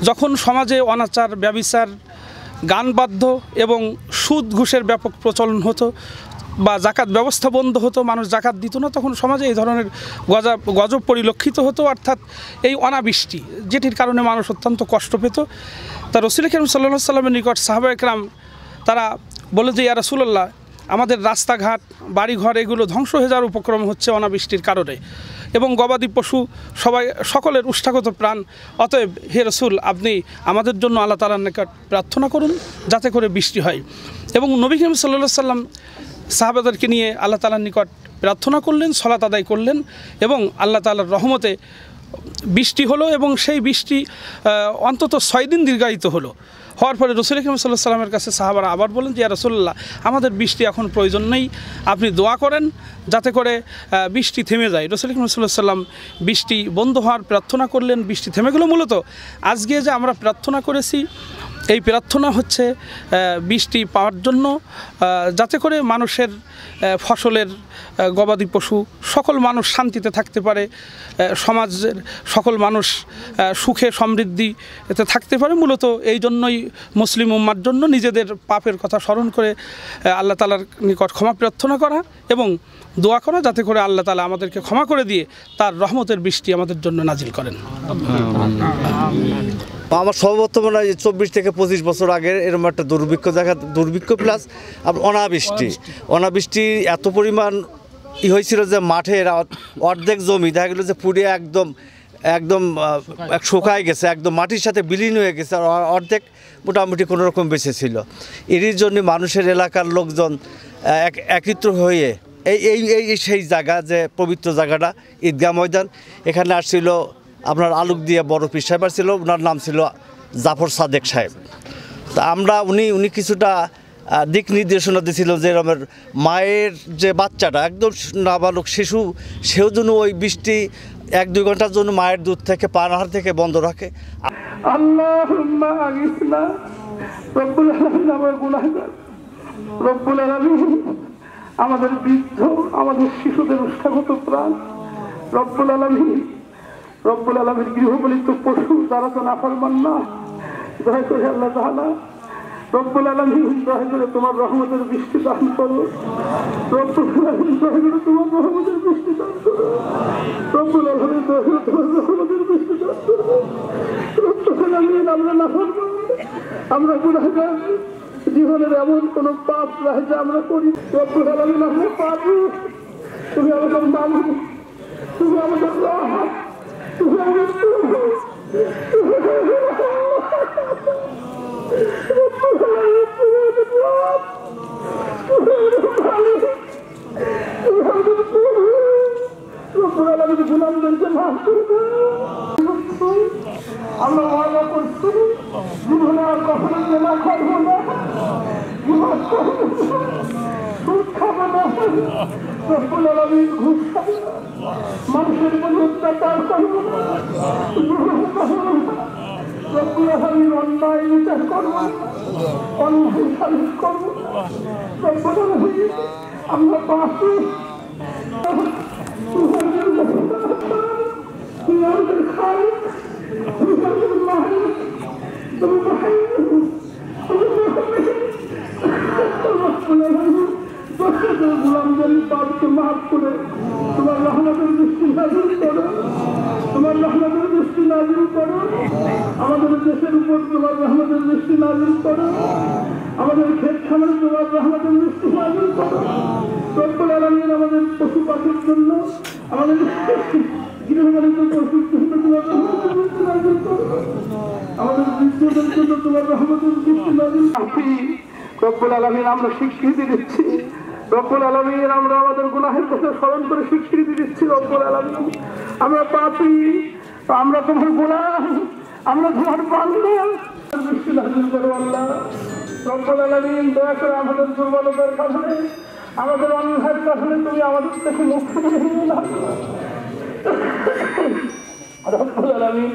যখন সমাজে অনাচার, ব্যভিচার, গানবাদ্য এবং সুদ ঘুষের ব্যাপক প্রচলন হতো বা জাকাত ব্যবস্থা বন্ধ হতো, মানুষ জাকাত দিত না, তখন সমাজে এই ধরনের গজব পরিলক্ষিত হতো, অর্থাৎ এই অনাবৃষ্টি, যেটির কারণে মানুষ অত্যন্ত কষ্ট পেত। তা রাসূল কারীম সাল্লাল্লাহু আলাইহি সাল্লামের নিকট সাহাবায়ে কেরাম তারা বলে যে, ইয়া রাসূলুল্লাহ, আমাদের রাস্তাঘাট, বাড়িঘর এগুলো ধ্বংস হয়ে যাওয়ার উপক্রম হচ্ছে অনাবৃষ্টির কারণে, এবং গবাদি পশু সকলের উষ্ঠাগত প্রাণ। অতএব হে রাসূল, আপনি আমাদের জন্য আল্লাহ তাআলার নিকট প্রার্থনা করুন যাতে করে বৃষ্টি হয়। এবং নবী করিম সাল্লাল্লাহু আলাইহি সাল্লাম সাহাবাদেরকে নিয়ে আল্লাহ তাআলার নিকট প্রার্থনা করলেন, সালাত আদায় করলেন, এবং আল্লাহ তাআলার রহমতে বৃষ্টি হলো, এবং সেই বৃষ্টি অন্তত 6 দিন দীর্ঘায়িত হলো। হওয়ার পরে রাসূল কারীম সাল্লাল্লাহু আলাইহি সাল্লামের কাছে সাহাবারা আবার বলেন যে, ইয়া রাসূলুল্লাহ, আমাদের বৃষ্টি এখন প্রয়োজন নেই, আপনি দোয়া করেন যাতে করে বৃষ্টি থেমে যায়। রাসূল কারীম সাল্লাল্লাহু আলাইহি সাল্লাম বৃষ্টি বন্ধ হওয়ার প্রার্থনা করলেন, বৃষ্টি থেমে গেল। মূলত আজকে যে আমরা প্রার্থনা করেছি, এই প্রার্থনা হচ্ছে বৃষ্টি পাওয়ার জন্য, যাতে করে মানুষের ফসলের, গবাদি পশু সকল মানুষ শান্তিতে থাকতে পারে, সমাজের সকল মানুষ সুখে সমৃদ্ধিতে থাকতে পারে। মূলত এই জন্যই মুসলিম উম্মার জন্য নিজেদের পাপের কথা স্মরণ করে আল্লাহ তাআলার নিকট ক্ষমা প্রার্থনা করা এবং দোয়া করা, যাতে করে আল্লাহ তাআলা আমাদেরকে ক্ষমা করে দিয়ে তার রহমতের বৃষ্টি আমাদের জন্য নাজিল করেন। আমার সর্বোত্তম 24 থেকে 25 বছর আগের এরকম একটা দুর্ভিক্ষ প্লাস অনাবৃষ্টি এত পরিমাণ হয়েছিল যে মাঠের অর্ধেক জমি দেখা গেল যে পুড়ে একদম শুকায় গেছে, একদম মাটির সাথে বিলীন হয়ে গেছে, আর অর্ধেক মোটামুটি কোনো রকম বেঁচে ছিল। এরই জন্য মানুষের এলাকার লোকজন একত্র হয়ে এই সেই জায়গা, যে পবিত্র জায়গাটা ঈদগাহ ময়দান, এখানে আসছিল আপনার আলুক দিয়ে বড় পীর সাহেব ছিল, ওনার নাম ছিল জাফর সাদেক সাহেব। তা উনি কিছুটা দিক নির্দেশনা দিয়েছিল যে এরকমের মায়ের যে বাচ্চাটা একদম নাবালক শিশু, সেও যেন ওই বৃষ্টি 1-2 ঘন্টার জন্য মায়ের দুধ থেকে পানাহার থেকে বন্ধ রাখে। আল্লাহুম্মা আগিসনা রব্বুল আলামিন, আমরা গুনাহগার, রব্বুল আলামিন আমাদের বৃদ্ধ, আমাদের শিশুদের উষ্ঠাগত প্রাণ, রব্বুল আলামিন গৃহপালিত পশু যারা তো নাফরমান না, দয়া করে আল্লাহ তাআলা রব্বুল আলামিন দয়া করে তোমার রহমতের বৃষ্টি দান করো। রব্বুল আলামিন দয়া করে তোমার রহমতের বৃষ্টি দান করো। রব্বুল আলামিন দয়া করে তোমার রহমতের বৃষ্টি দান করো। রব্বুল আলামিন আমরা নাফরমান, আমরা গুনাহগার, জীবনের এমন কোন পাপ নাই যে আমরা করি। রব্বুল আলামিন আমরা পাপী, তুমি আমাদের মালিক, তুমি আমাদের রাহত, তুমি আমাদের গুলামদেরকে মাফ করে আমরা ওয়াদা করছি জীবনে আর কখনো জেনা করবো না, সুদ খাবো না, রব্বুল আলামিন ঘুষ খাবো না, মানুষের উপর অত্যাচার করবো না, রব্বুল আলামিন অন্যায় বিচার করবো না, অন্যায় সালিশ করবো না। রব্বুল আলামিন আমরা পাপী, তুমি আমাদের খালিক, তুমি আমাদের মালিক, তুমি গুলামদের পাপকে মাফ করে তোমার রহমতের দৃষ্টি নাজিল করো, তোমার রহমতের দৃষ্টি নাজিল করো, আমাদের দেশের উপর তোমার রহমতের দৃষ্টি নাজিল করো, আমাদের ক্ষেত খামারে তোমার রহমতের দৃষ্টি নাজিল করো। রব্বুল আলামিন আমাদের পশু পাখির জন্য, আমাদের গৃহপালিত পশুর জন্য তোমার রহমতের দৃষ্টি নাজিল করো, আমাদের বৃদ্ধদের জন্য তোমার রহমতের দৃষ্টি নাজিল করো। রব্বুল আলামিন আমরা স্বীকৃতি দিচ্ছি, রব্বুল আলামিন আমরা আমাদের গুনাহের কথা স্মরণ করে স্বীকৃতি দিচ্ছি। রব্বুল আলামিন আমরা পাপী, আমরা তোমার গোলাম, আমরা তোমার বান্দা, দৃষ্টি নাজিল করো আল্লাহ। রব্বুল আলামিন দয়া করে আমাদের দুর্বলতার কারণে, আমাদের অন্যায়ের কারণে তুমি আমাদের থেকে মুক্ত করে নিয়ে নাও রব্বুল আলামিন।